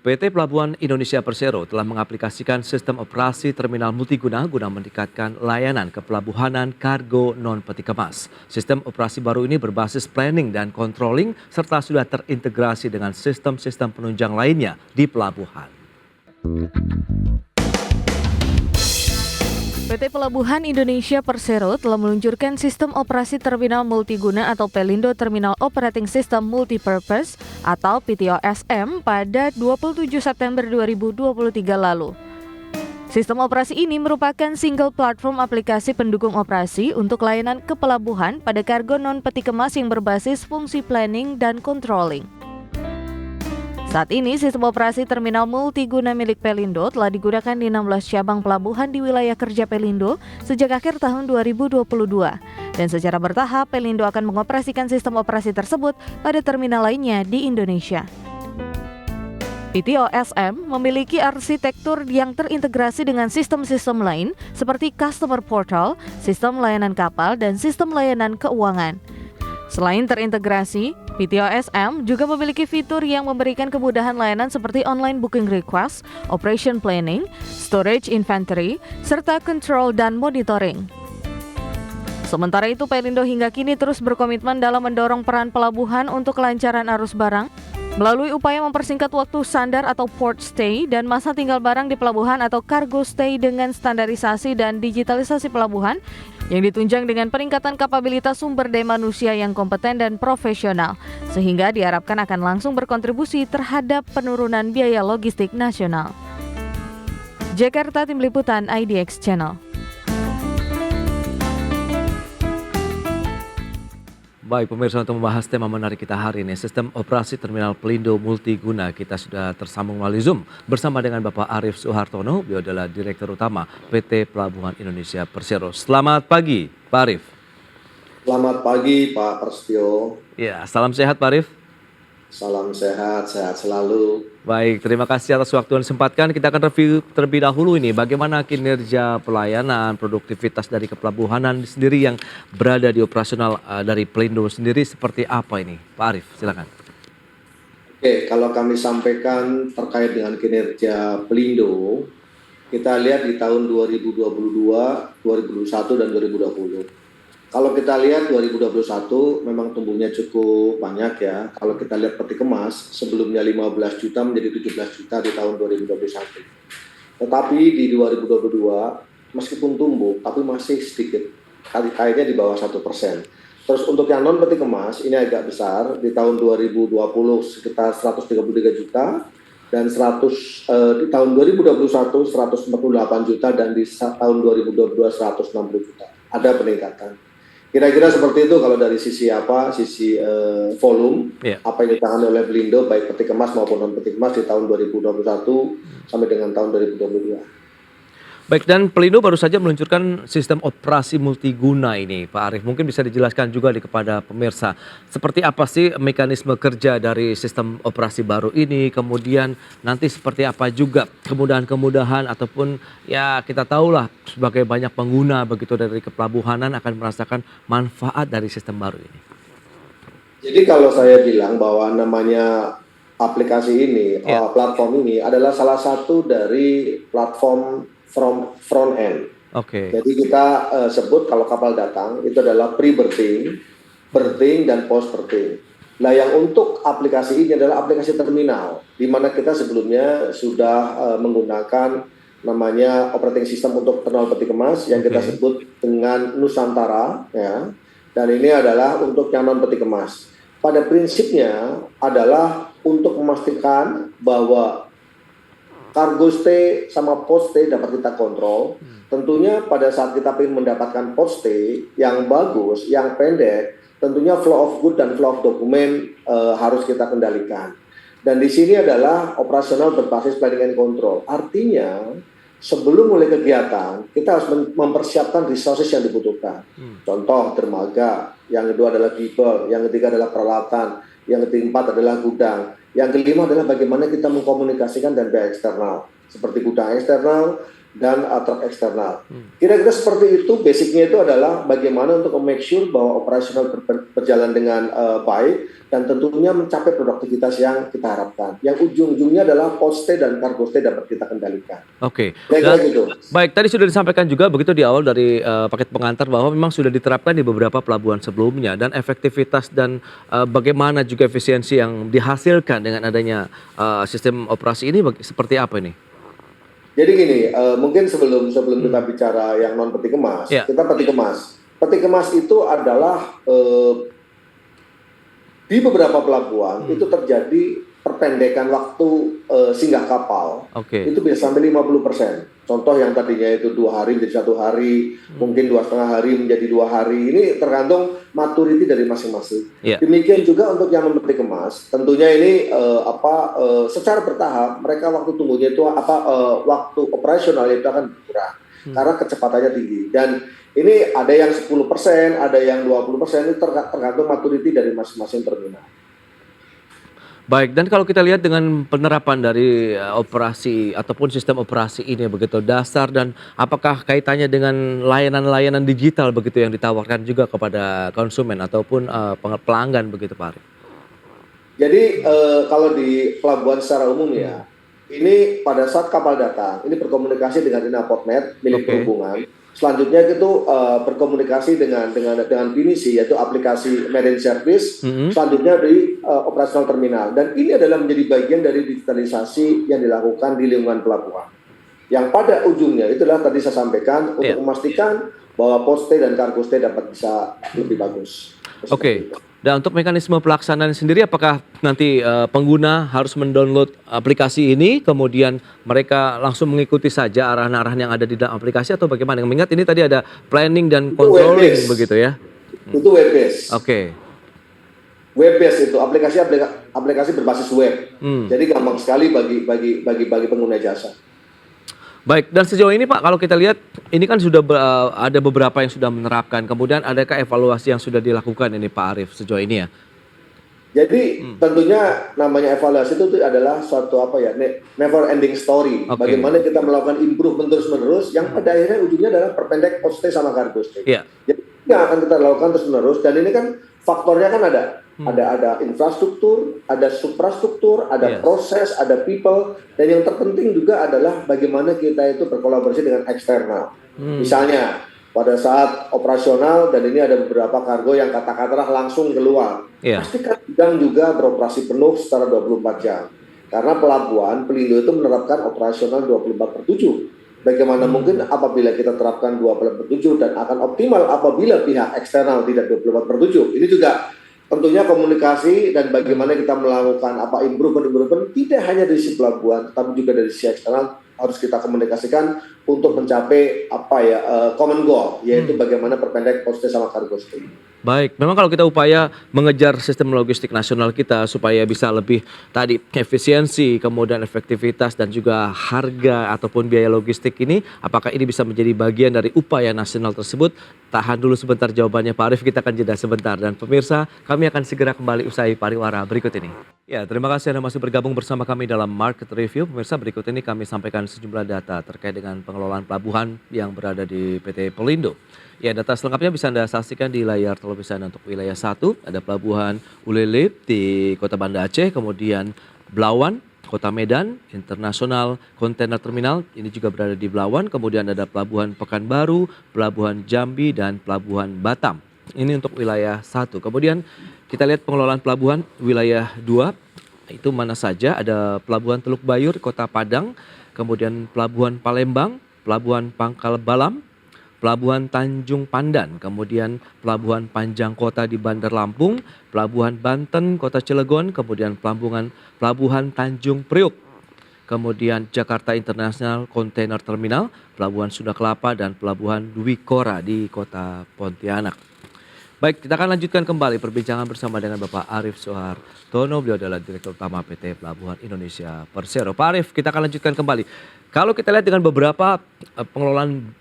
PT Pelabuhan Indonesia Persero telah mengaplikasikan sistem operasi terminal multiguna guna meningkatkan layanan kepelabuhanan kargo non-peti kemas. Sistem operasi baru ini berbasis planning dan controlling serta sudah terintegrasi dengan sistem-sistem penunjang lainnya di pelabuhan. PT Pelabuhan Indonesia Persero telah meluncurkan sistem operasi terminal multiguna atau Pelindo Terminal Operating System Multipurpose atau PTOSM pada 27 September 2023 lalu. Sistem operasi ini merupakan single platform aplikasi pendukung operasi untuk layanan kepelabuhan pada kargo non-peti kemas yang berbasis fungsi planning dan controlling. Saat ini, sistem operasi terminal multiguna milik Pelindo telah digunakan di 16 cabang pelabuhan di wilayah kerja Pelindo sejak akhir tahun 2022. Dan secara bertahap, Pelindo akan mengoperasikan sistem operasi tersebut pada terminal lainnya di Indonesia. PTOSM memiliki arsitektur yang terintegrasi dengan sistem-sistem lain seperti Customer Portal, sistem layanan kapal, dan sistem layanan keuangan. Selain terintegrasi, PTOSM juga memiliki fitur yang memberikan kemudahan layanan seperti online booking request, operation planning, storage inventory, serta control dan monitoring. Sementara itu, Pelindo hingga kini terus berkomitmen dalam mendorong peran pelabuhan untuk kelancaran arus barang melalui upaya mempersingkat waktu sandar atau port stay dan masa tinggal barang di pelabuhan atau cargo stay dengan standarisasi dan digitalisasi pelabuhan yang ditunjang dengan peningkatan kapabilitas sumber daya manusia yang kompeten dan profesional, sehingga diharapkan akan langsung berkontribusi terhadap penurunan biaya logistik nasional. Jakarta, Tim Liputan IDX Channel. Baik pemirsa, untuk membahas tema menarik kita hari ini, sistem operasi terminal Pelindo multiguna, kita sudah tersambung melalui Zoom bersama dengan Bapak Arief Suhartono. Beliau adalah Direktur Utama PT Pelabuhan Indonesia Persero. Selamat pagi Pak Arief. Selamat pagi Pak Prasetyo. Ya, salam sehat Pak Arief. Salam sehat, sehat selalu. Baik, terima kasih atas waktu yang disempatkan. Kita akan review terlebih dahulu ini bagaimana kinerja pelayanan, produktivitas dari kepelabuhanan sendiri yang berada di operasional dari Pelindo sendiri seperti apa ini, Pak Arief, silakan. Oke, kalau kami sampaikan terkait dengan kinerja Pelindo, kita lihat di tahun 2022, 2021 dan 2020. Kalau kita lihat 2021 memang tumbuhnya cukup banyak ya. Kalau kita lihat peti kemas sebelumnya 15 juta menjadi 17 juta di tahun 2021. Tetapi di 2022 meskipun tumbuh tapi masih sedikit, kayaknya di bawah 1%. Terus untuk yang non peti kemas ini agak besar, di tahun 2020 sekitar 133 juta dan di tahun 2021 148 juta dan di tahun 2022 160 juta. Ada peningkatan. Kira-kira seperti itu kalau dari sisi volume, apa yang ditangani oleh Pelindo baik peti kemas maupun non peti kemas di tahun 2021 sampai dengan tahun 2022. Baik, dan Pelindo baru saja meluncurkan sistem operasi multiguna ini, Pak Arief. Mungkin bisa dijelaskan juga kepada pemirsa, seperti apa sih mekanisme kerja dari sistem operasi baru ini, kemudian nanti seperti apa juga kemudahan-kemudahan ataupun ya kita tahulah sebagai banyak pengguna begitu dari kepelabuhanan akan merasakan manfaat dari sistem baru ini. Jadi kalau saya bilang bahwa namanya aplikasi ini, platform ini adalah salah satu dari platform front end. Oke. Jadi kita sebut kalau kapal datang itu adalah pre-berthing, berthing dan post-berthing. Nah, yang untuk aplikasi ini adalah aplikasi terminal, di mana kita sebelumnya sudah menggunakan namanya operating system untuk terminal peti kemas yang kita sebut dengan Nusantara, ya. Dan ini adalah untuk yang non peti kemas. Pada prinsipnya adalah untuk memastikan bahwa cargo stay sama port stay dapat kita kontrol. Tentunya pada saat kita ingin mendapatkan port stay yang bagus, yang pendek, tentunya flow of good dan flow of dokumen harus kita kendalikan. Dan di sini adalah operasional berbasis planning and control. Artinya sebelum mulai kegiatan kita harus mempersiapkan resources yang dibutuhkan. Contoh dermaga, yang kedua adalah people, yang ketiga adalah peralatan, yang keempat adalah gudang. Yang kelima adalah bagaimana kita mengkomunikasikan dan pihak eksternal, seperti gudang eksternal, dan truk eksternal. Kira-kira seperti itu, basicnya itu adalah bagaimana untuk make sure bahwa operasional berjalan dengan baik dan tentunya mencapai produktivitas yang kita harapkan. Yang ujung-ujungnya adalah post stay dan cargo stay dapat kita kendalikan. Oke. Kira-kira gitu. Baik, tadi sudah disampaikan juga begitu di awal dari paket pengantar bahwa memang sudah diterapkan di beberapa pelabuhan sebelumnya dan efektivitas dan bagaimana juga efisiensi yang dihasilkan dengan adanya sistem operasi ini seperti apa ini? Jadi gini, mungkin sebelum kita bicara yang non peti kemas, Ya. kita peti kemas. Peti kemas itu adalah di beberapa pelabuhan itu terjadi perpendekan waktu singgah kapal. Oke. Itu bisa sampai 50%. Contoh yang tadinya itu 2 hari menjadi 1 hari, mungkin 2,5 hari menjadi 2 hari. Ini tergantung maturity dari masing-masing. Ya. Demikian juga untuk yang non peti kemas. Tentunya ini secara bertahap mereka waktu tunggunya itu waktu operasional itu akan berkurang karena kecepatannya tinggi. Dan ini ada yang 10%, ada yang 20%, itu tergantung maturity dari masing-masing terminal. Baik, dan kalau kita lihat dengan penerapan dari operasi ataupun sistem operasi ini begitu dasar dan apakah kaitannya dengan layanan-layanan digital begitu yang ditawarkan juga kepada konsumen ataupun pelanggan begitu Pak Arief? Jadi kalau di pelabuhan secara umum ya, ini pada saat kapal datang, ini berkomunikasi dengan Inaport.net milik perhubungan. Selanjutnya itu berkomunikasi dengan Pinisi, yaitu aplikasi Marine Service. Selanjutnya di operasional terminal. Dan ini adalah menjadi bagian dari digitalisasi yang dilakukan di lingkungan pelabuhan. Yang pada ujungnya itulah tadi saya sampaikan untuk memastikan bahwa post stay dan cargo stay dapat bisa lebih bagus. Oke. Dan untuk mekanisme pelaksanaan sendiri apakah nanti pengguna harus mendownload aplikasi ini kemudian mereka langsung mengikuti saja arahan-arahan yang ada di dalam aplikasi atau bagaimana? Mengingat ini tadi ada planning dan controlling begitu ya. Itu web based. Oke. Web based itu aplikasi berbasis web. Jadi gampang sekali bagi pengguna jasa. Baik, dan sejauh ini Pak, kalau kita lihat ini kan sudah ada beberapa yang sudah menerapkan. Kemudian adakah evaluasi yang sudah dilakukan ini Pak Arief sejauh ini ya? Jadi tentunya namanya evaluasi itu adalah suatu never ending story. Bagaimana kita melakukan improvement terus-menerus yang pada akhirnya ujungnya adalah perpendek post stay sama cargo stay. Iya. Jadi ini akan kita lakukan terus-menerus dan ini kan faktornya kan ada infrastruktur, ada suprastruktur, ada proses, ada people, dan yang terpenting juga adalah bagaimana kita itu berkolaborasi dengan eksternal. Misalnya pada saat operasional dan ini ada beberapa kargo yang katakanlah langsung keluar, pastikan gudang juga beroperasi penuh secara 24 jam. Karena pelabuhan Pelindo itu menerapkan operasional 24/7. Bagaimana mungkin apabila kita terapkan 24/7 dan akan optimal apabila pihak eksternal tidak 24/7. Ini juga tentunya komunikasi dan bagaimana kita melakukan improvement tidak hanya dari sisi pelabuhan, tapi juga dari sisi eksternal harus kita komunikasikan untuk mencapai common goal, yaitu bagaimana perpendek post stay sama cargo stay. Baik, memang kalau kita upaya mengejar sistem logistik nasional kita supaya bisa lebih tadi efisiensi, kemudian efektivitas dan juga harga ataupun biaya logistik ini, apakah ini bisa menjadi bagian dari upaya nasional tersebut? Tahan dulu sebentar jawabannya Pak Arief, kita akan jeda sebentar. Dan pemirsa, kami akan segera kembali usai pariwara berikut ini. Ya, terima kasih Anda masih bergabung bersama kami dalam Market Review. Pemirsa, berikut ini kami sampaikan sejumlah data terkait dengan pengelolaan pelabuhan yang berada di PT Pelindo. Ya, data selengkapnya bisa Anda saksikan di layar televisi Anda. Untuk wilayah 1, ada pelabuhan Ulelep di Kota Banda Aceh, kemudian Belawan, Kota Medan, Internasional Container Terminal, ini juga berada di Belawan, kemudian ada pelabuhan Pekanbaru, pelabuhan Jambi, dan pelabuhan Batam. Ini untuk wilayah 1. Kemudian kita lihat pengelolaan pelabuhan wilayah 2, itu mana saja, ada pelabuhan Teluk Bayur, Kota Padang, kemudian pelabuhan Palembang, pelabuhan Pangkal Balam, pelabuhan Tanjung Pandan, kemudian pelabuhan Panjang Kota di Bandar Lampung, pelabuhan Banten, Kota Cilegon, kemudian pelabuhan Tanjung Priuk, kemudian Jakarta International Container Terminal, pelabuhan Sunda Kelapa, dan pelabuhan Dwi Kora di Kota Pontianak. Baik, kita akan lanjutkan kembali perbincangan bersama dengan Bapak Arief Soehartono. Beliau adalah Direktur Utama PT Pelabuhan Indonesia Persero. Pak Arief, kita akan lanjutkan kembali. Kalau kita lihat dengan beberapa pengelolaan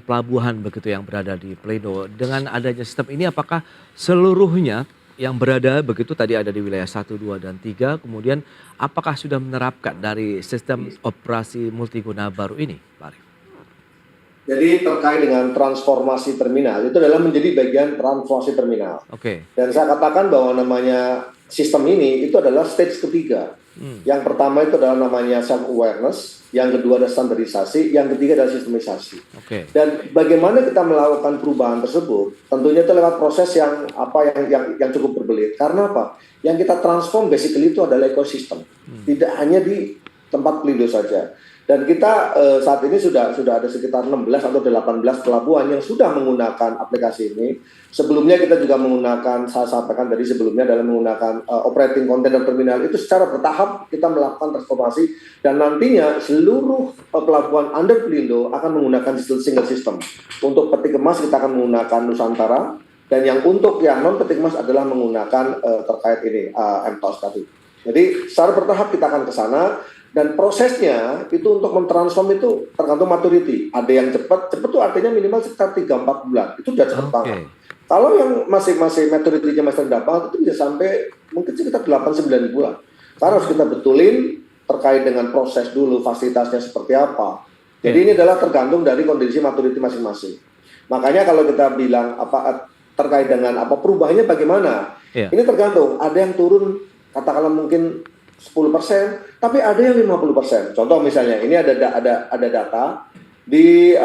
pelabuhan begitu yang berada di Pelindo, dengan adanya sistem ini apakah seluruhnya yang berada begitu tadi ada di wilayah 1, 2, dan 3, kemudian apakah sudah menerapkan dari sistem operasi multiguna baru ini, Pak Arief? Jadi terkait dengan transformasi terminal, itu adalah menjadi bagian transformasi terminal. Oke. Dan saya katakan bahwa namanya sistem ini itu adalah stage ketiga. Yang pertama itu adalah namanya self-awareness, yang kedua adalah standarisasi, yang ketiga adalah sistemisasi. Oke. Dan bagaimana kita melakukan perubahan tersebut, tentunya itu lewat proses yang cukup berbelit. Karena apa? Yang kita transform basically itu adalah ekosistem, tidak hanya di tempat Pelindo saja. Dan kita saat ini sudah ada sekitar 16 atau 18 pelabuhan yang sudah menggunakan aplikasi ini. Sebelumnya kita juga menggunakan, saya sampaikan tadi sebelumnya adalah menggunakan operating container terminal. Itu secara bertahap kita melakukan transformasi dan nantinya seluruh pelabuhan under Pelindo akan menggunakan single system. Untuk peti kemas kita akan menggunakan Nusantara, dan yang untuk yang non peti kemas adalah menggunakan terkait ini MTOS tadi. Jadi secara bertahap kita akan ke sana. Dan prosesnya itu untuk mentransform itu tergantung maturity. Ada yang cepat itu artinya minimal sekitar 3-4 bulan. Itu sudah cepat banget. Kalau yang masih maturity-nya masih rendah banget, itu bisa sampai mungkin sekitar 8-9 bulan. Karena harus kita betulin terkait dengan proses dulu, fasilitasnya seperti apa. Jadi ini adalah tergantung dari kondisi maturity masing-masing. Makanya kalau kita bilang terkait dengan perubahannya bagaimana, ini tergantung. Ada yang turun katakanlah mungkin 10%, tapi ada yang 50%. Contoh misalnya, ini ada data di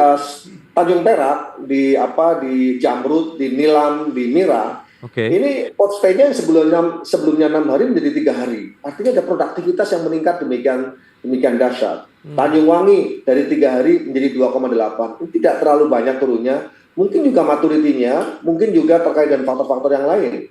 Tanjung Perak, di Jamrud, di Nilam, di Mira. Ini port stay-nya sebelumnya 6 hari menjadi 3 hari. Artinya ada produktivitas yang meningkat demikian dahsyat. Tanjung Wangi dari 3 hari menjadi 2,8. Ini tidak terlalu banyak turunnya. Mungkin juga maturity-nya, mungkin juga terkait dengan faktor-faktor yang lain.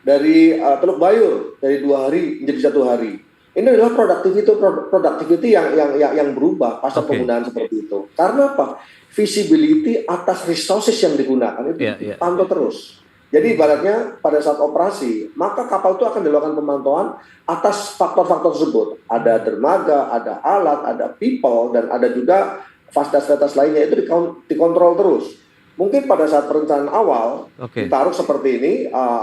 Dari Teluk Bayur dari 2 hari menjadi 1 hari. Ini adalah productivity yang berubah pasca penggunaan seperti itu. Karena apa? Visibility atas resources yang digunakan itu pantau terus. Jadi ibaratnya pada saat operasi, maka kapal itu akan dilakukan pemantauan atas faktor-faktor tersebut. Ada dermaga, ada alat, ada people, dan ada juga fasilitas-fasilitas lainnya itu dikontrol terus. Mungkin pada saat perencanaan awal ditaruh seperti ini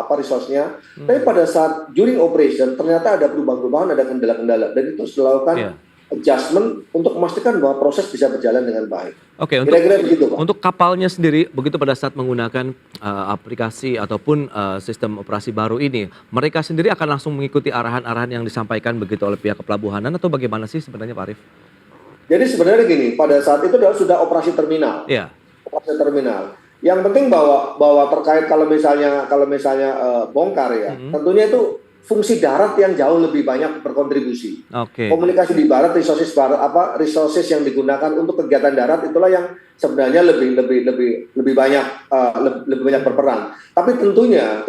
resource-nya, tapi pada saat during operation ternyata ada perubahan-perubahan, ada kendala-kendala, dan itu harus dilakukan adjustment untuk memastikan bahwa proses bisa berjalan dengan baik. Kira-kira begitu, Pak. Untuk kapalnya sendiri, begitu pada saat menggunakan aplikasi ataupun sistem operasi baru ini, mereka sendiri akan langsung mengikuti arahan-arahan yang disampaikan begitu oleh pihak kepelabuhanan atau bagaimana sih sebenarnya Pak Arief? Jadi sebenarnya gini, pada saat itu sudah operasi terminal. Operasi terminal. Yang penting bahwa terkait kalau misalnya bongkar tentunya itu fungsi darat yang jauh lebih banyak berkontribusi. Komunikasi di barat, resources yang digunakan untuk kegiatan darat itulah yang sebenarnya lebih banyak berperan. Tapi tentunya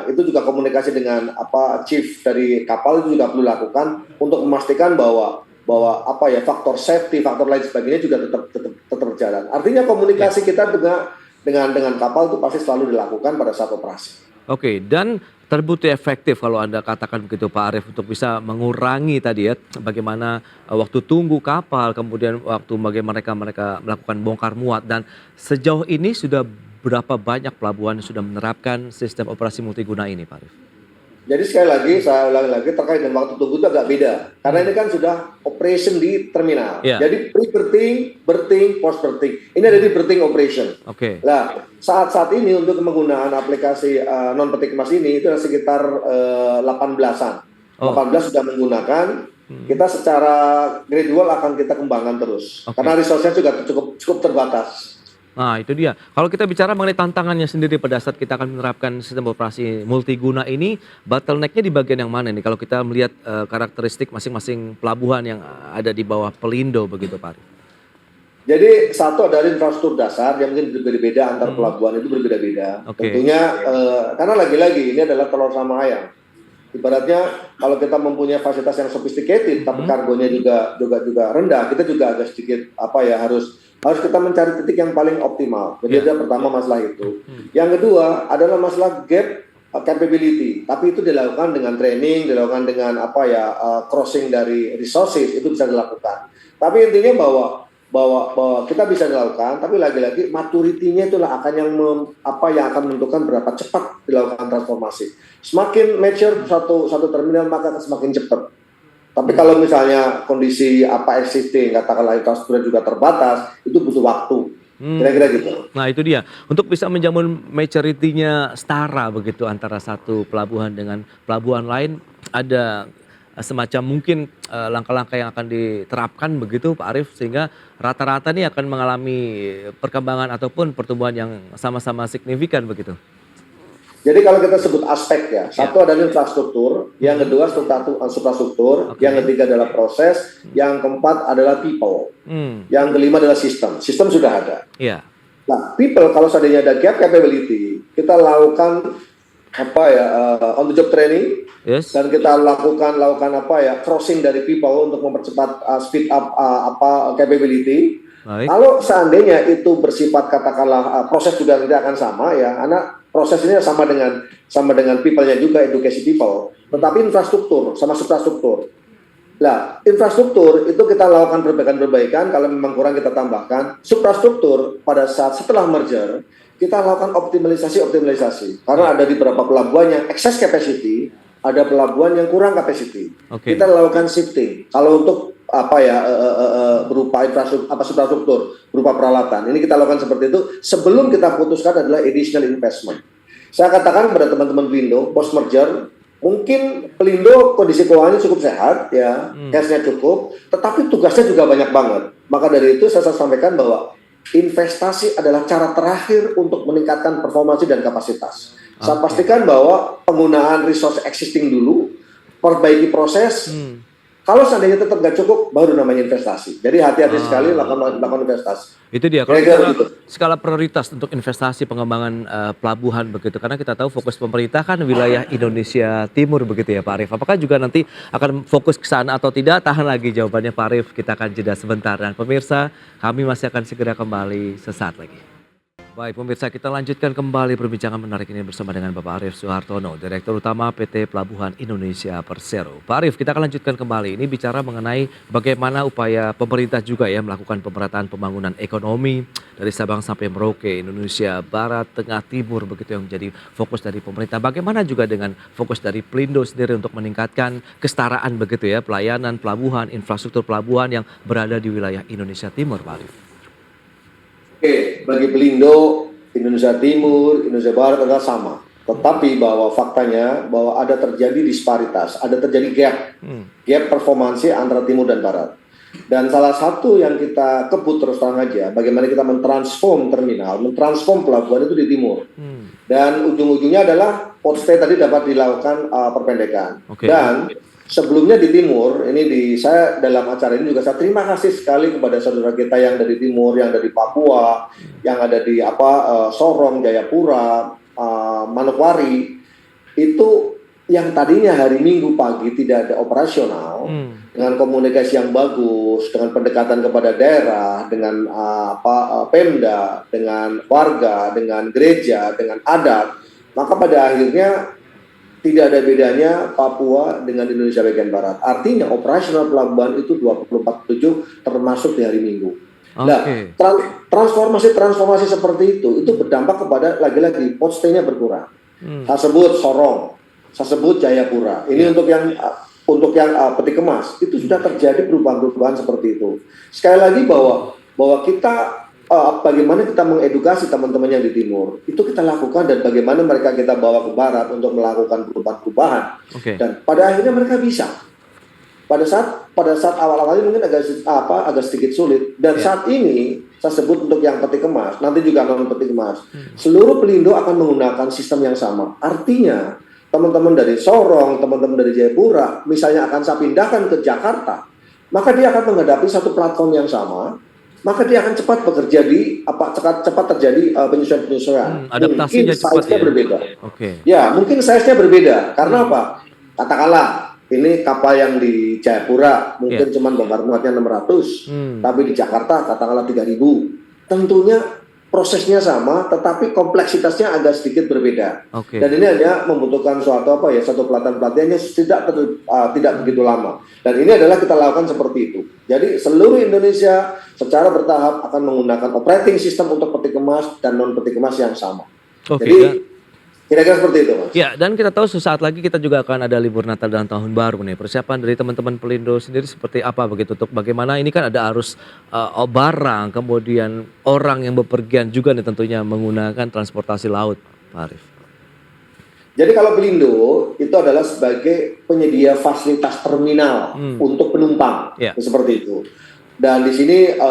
itu juga komunikasi dengan chief dari kapal itu juga perlu lakukan untuk memastikan bahwa faktor safety, faktor lain sebagainya juga tetap berjalan. Artinya komunikasi kita dengan kapal itu pasti selalu dilakukan pada saat operasi. Dan terbukti efektif kalau Anda katakan begitu Pak Arief untuk bisa mengurangi tadi bagaimana waktu tunggu kapal, kemudian waktu bagaimana mereka melakukan bongkar muat, dan sejauh ini sudah berapa banyak pelabuhan yang sudah menerapkan sistem operasi multiguna ini Pak Arief? Jadi sekali lagi, saya ulangi lagi terkait dengan waktu tunggu itu agak beda. Karena ini kan sudah operation di terminal. Jadi pre-berthing, berthing, post-berthing. Ini ada di berthing operation. Nah, saat ini untuk penggunaan aplikasi non-peti kemas ini itu ada sekitar 18-an. 18 sudah menggunakan. Kita secara gradual akan kita kembangkan terus. Karena resource-nya juga cukup terbatas. Nah itu dia, kalau kita bicara mengenai tantangannya sendiri pada saat kita akan menerapkan sistem operasi multiguna ini, bottleneck-nya di bagian yang mana nih kalau kita melihat karakteristik masing-masing pelabuhan yang ada di bawah Pelindo begitu Pak Arief? Jadi satu adalah infrastruktur dasar yang mungkin berbeda-beda antar pelabuhan itu berbeda-beda. Tentunya karena lagi-lagi ini adalah telur sama ayam. Ibaratnya kalau kita mempunyai fasilitas yang sophisticated tapi kargonya juga rendah, kita juga agak sedikit harus kita mencari titik yang paling optimal. Jadi ada pertama masalah itu. Yang kedua adalah masalah gap capability. Tapi itu dilakukan dengan training, dilakukan dengan crossing dari resources, itu bisa dilakukan. Tapi intinya bahwa kita bisa dilakukan, tapi lagi-lagi maturity-nya itulah akan yang akan menentukan berapa cepat dilakukan transformasi. Semakin mature satu terminal maka akan semakin cepat. Tapi kalau misalnya kondisi existing, katakanlah infrastruktur juga terbatas, itu butuh waktu. Kira-kira gitu. Nah itu dia, untuk bisa menjamin maturity-nya setara begitu antara satu pelabuhan dengan pelabuhan lain, ada semacam mungkin langkah-langkah yang akan diterapkan begitu Pak Arief, sehingga rata-rata nih akan mengalami perkembangan ataupun pertumbuhan yang sama-sama signifikan begitu. Jadi kalau kita sebut aspek ya, satu adalah infrastruktur, yang kedua suprastruktur, yang ketiga adalah proses, yang keempat adalah people, yang kelima adalah sistem. Sistem sudah ada. Iya. Nah, people kalau seandainya ada gap capability, kita lakukan on the job training, dan kita lakukan crossing dari people untuk mempercepat speed up capability. Baik. Kalau seandainya itu bersifat katakanlah proses juga tidak akan sama ya, karena proses ini sama dengan people-nya juga, education people. Tetapi infrastruktur sama suprastruktur. Nah, infrastruktur itu kita lakukan perbaikan-perbaikan, kalau memang kurang kita tambahkan. Suprastruktur pada saat setelah merger, kita lakukan optimalisasi. Karena ada di beberapa pelabuhan yang excess capacity, ada pelabuhan yang kurang capacity. Kita lakukan shifting. Kalau untuk berupa suprastruktur, berupa peralatan. Ini kita lakukan seperti itu sebelum kita putuskan adalah additional investment. Saya katakan kepada teman-teman Pelindo, post merger, mungkin Pelindo kondisi keuangannya cukup sehat ya, cashnya cukup, tetapi tugasnya juga banyak banget. Maka dari itu saya sampaikan bahwa investasi adalah cara terakhir untuk meningkatkan performansi dan kapasitas. Saya pastikan bahwa penggunaan resource existing dulu, perbaiki proses. Kalau seandainya tetap nggak cukup, baru namanya investasi. Jadi hati-hati sekali lakukan investasi. Itu dia. Kalau skala prioritas untuk investasi pengembangan pelabuhan begitu, karena kita tahu fokus pemerintah kan wilayah Indonesia Timur begitu ya Pak Arief. Apakah juga nanti akan fokus ke sana atau tidak? Tahan lagi jawabannya Pak Arief. Kita akan jeda sebentar, dan pemirsa, kami masih akan segera kembali sesaat lagi. Baik pemirsa, kita lanjutkan kembali perbincangan menarik ini bersama dengan Bapak Arief Suhartono, Direktur Utama PT Pelabuhan Indonesia Persero. Pak Arief, kita akan lanjutkan kembali. Ini bicara mengenai bagaimana upaya pemerintah juga ya melakukan pemerataan pembangunan ekonomi dari Sabang sampai Merauke, Indonesia Barat, Tengah, Timur begitu yang menjadi fokus dari pemerintah. Bagaimana juga dengan fokus dari Pelindo sendiri untuk meningkatkan kesetaraan begitu ya, pelayanan pelabuhan, infrastruktur pelabuhan yang berada di wilayah Indonesia Timur, Pak Arief. Oke, bagi Pelindo, Indonesia Timur, Indonesia Barat adalah sama. Tetapi bahwa faktanya bahwa ada terjadi disparitas, ada terjadi gap performansi antara Timur dan Barat. Dan salah satu yang kita kebut terus terang aja, bagaimana kita mentransform terminal, mentransform pelabuhan itu di Timur. Dan ujung-ujungnya adalah port stay tadi dapat dilakukan perpendekan. Dan sebelumnya di Timur, saya dalam acara ini juga saya terima kasih sekali kepada saudara kita yang dari Timur, yang dari Papua, yang ada di Sorong, Jayapura, Manokwari, itu yang tadinya hari Minggu pagi tidak ada operasional, dengan komunikasi yang bagus, dengan pendekatan kepada daerah, dengan Pemda, dengan warga, dengan gereja, dengan adat, maka pada akhirnya tidak ada bedanya Papua dengan Indonesia bagian Barat. Artinya operasional pelabuhan itu 24/7 termasuk di hari Minggu. Nah, transformasi seperti itu berdampak kepada lagi-lagi port stay-nya berkurang. Saya sebut Sorong, saya sebut Jayapura. Ini untuk yang peti kemas itu sudah terjadi perubahan-perubahan seperti itu. Sekali lagi bahwa kita bagaimana kita mengedukasi teman-teman yang di Timur, itu kita lakukan, dan bagaimana mereka kita bawa ke Barat untuk melakukan perubahan-perubahan. Dan pada akhirnya mereka bisa. Pada saat awal-awalnya mungkin agak sedikit sulit, dan saat ini saya sebut untuk yang peti kemas, nanti juga non peti kemas, seluruh Pelindo akan menggunakan sistem yang sama. Artinya teman-teman dari Sorong, teman-teman dari Jayapura, misalnya akan saya pindahkan ke Jakarta, maka dia akan menghadapi satu platform yang sama. Maka dia akan cepat bekerja cepat terjadi penyesuaian. Adaptasinya cepat ya. Berbeda. Ya, mungkin size-nya berbeda. Karena apa? Katakanlah ini kapal yang di Jayapura mungkin cuma bongkar muatnya 600, tapi di Jakarta katakanlah 3000. Tentunya prosesnya sama, tetapi kompleksitasnya agak sedikit berbeda. Dan ini hanya membutuhkan satu pelatihan-pelatihannya tidak begitu lama. Dan ini adalah kita lakukan seperti itu. Jadi seluruh Indonesia secara bertahap akan menggunakan operating system untuk peti kemas dan non peti kemas yang sama. Jadi Kira-kira seperti itu, Mas. Ya, dan kita tahu sesaat lagi kita juga akan ada libur Natal dan Tahun Baru nih. Persiapan dari teman-teman Pelindo sendiri seperti apa begitu untuk bagaimana ini kan ada arus barang, kemudian orang yang bepergian juga nih tentunya menggunakan transportasi laut, Pak Arief. Jadi kalau Pelindo itu adalah sebagai penyedia fasilitas terminal untuk penumpang, Ya. seperti itu. Dan di sini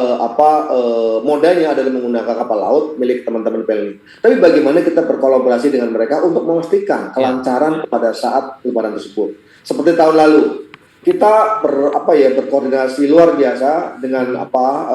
modalnya adalah menggunakan kapal laut milik teman-teman Pelni. Tapi bagaimana kita berkolaborasi dengan mereka untuk memastikan kelancaran pada saat lebaran tersebut. Seperti tahun lalu, kita berkoordinasi luar biasa dengan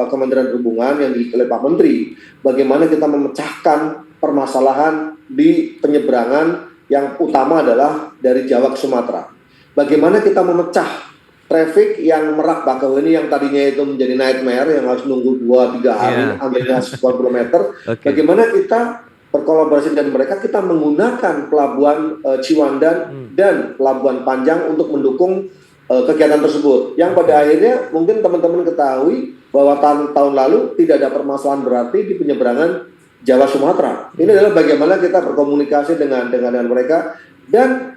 Kementerian Perhubungan yang dimiliki oleh Pak Menteri. Bagaimana kita memecahkan permasalahan di penyeberangan yang utama adalah dari Jawa ke Sumatera. Bagaimana kita memecah traffic yang Merak Bakauheni yang tadinya itu menjadi nightmare yang harus nunggu 2-3 hari antrian sekian kilometer. Bagaimana kita berkolaborasi dengan mereka, kita menggunakan pelabuhan Ciwandan dan pelabuhan Panjang untuk mendukung kegiatan tersebut. Yang pada akhirnya mungkin teman-teman ketahui bahwa tahun lalu tidak ada permasalahan berarti di penyeberangan Jawa Sumatera. Ini adalah bagaimana kita berkomunikasi dengan mereka dan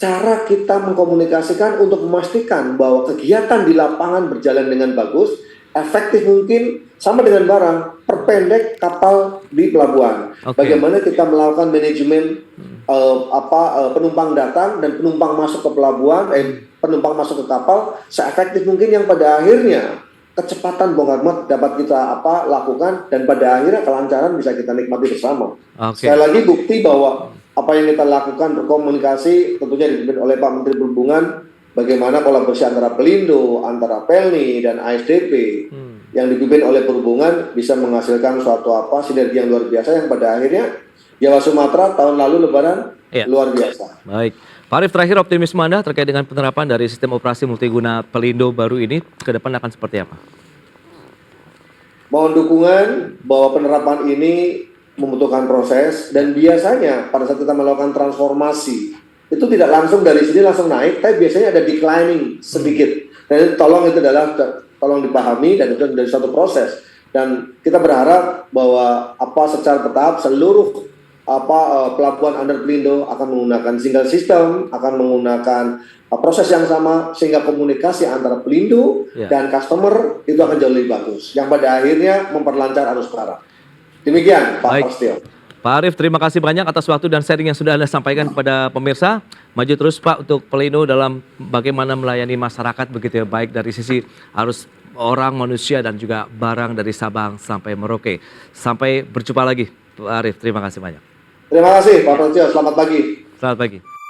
cara kita mengkomunikasikan untuk memastikan bahwa kegiatan di lapangan berjalan dengan bagus, efektif mungkin, sama dengan barang, perpendek kapal di pelabuhan. Bagaimana kita melakukan manajemen penumpang datang dan penumpang masuk ke pelabuhan, penumpang masuk ke kapal seefektif mungkin yang pada akhirnya kecepatan bongkar muat dapat kita lakukan dan pada akhirnya kelancaran bisa kita nikmati bersama. Sekali lagi bukti bahwa apa yang kita lakukan berkomunikasi tentunya dipimpin oleh Pak Menteri Perhubungan, bagaimana kolaborasi antara Pelindo, antara Pelni dan ASDP yang dipimpin oleh Perhubungan bisa menghasilkan suatu sinergi yang luar biasa yang pada akhirnya Jawa Sumatera tahun lalu lebaran luar biasa. Baik. Pak Arief, terakhir optimisme Anda terkait dengan penerapan dari sistem operasi multiguna Pelindo baru ini ke depan akan seperti apa? Mohon dukungan bahwa penerapan ini membutuhkan proses dan biasanya pada saat kita melakukan transformasi itu tidak langsung dari sini langsung naik, tapi biasanya ada declining sedikit. Dan tolong dipahami dan itu dari satu proses. Dan kita berharap bahwa secara bertahap seluruh pelabuhan under Pelindo akan menggunakan single system, akan menggunakan proses yang sama sehingga komunikasi antara Pelindo dan customer itu akan jauh lebih bagus. Yang pada akhirnya memperlancar arus barang. Demikian Pak Prasetyo. Pak Arief, terima kasih banyak atas waktu dan sharing yang sudah Anda sampaikan kepada pemirsa. Maju terus Pak untuk Pelindo dalam bagaimana melayani masyarakat begitu ya, baik dari sisi arus orang, manusia dan juga barang dari Sabang sampai Merauke. Sampai berjumpa lagi Pak Arief, terima kasih banyak. Terima kasih Pak Prasetyo, selamat pagi. Selamat pagi.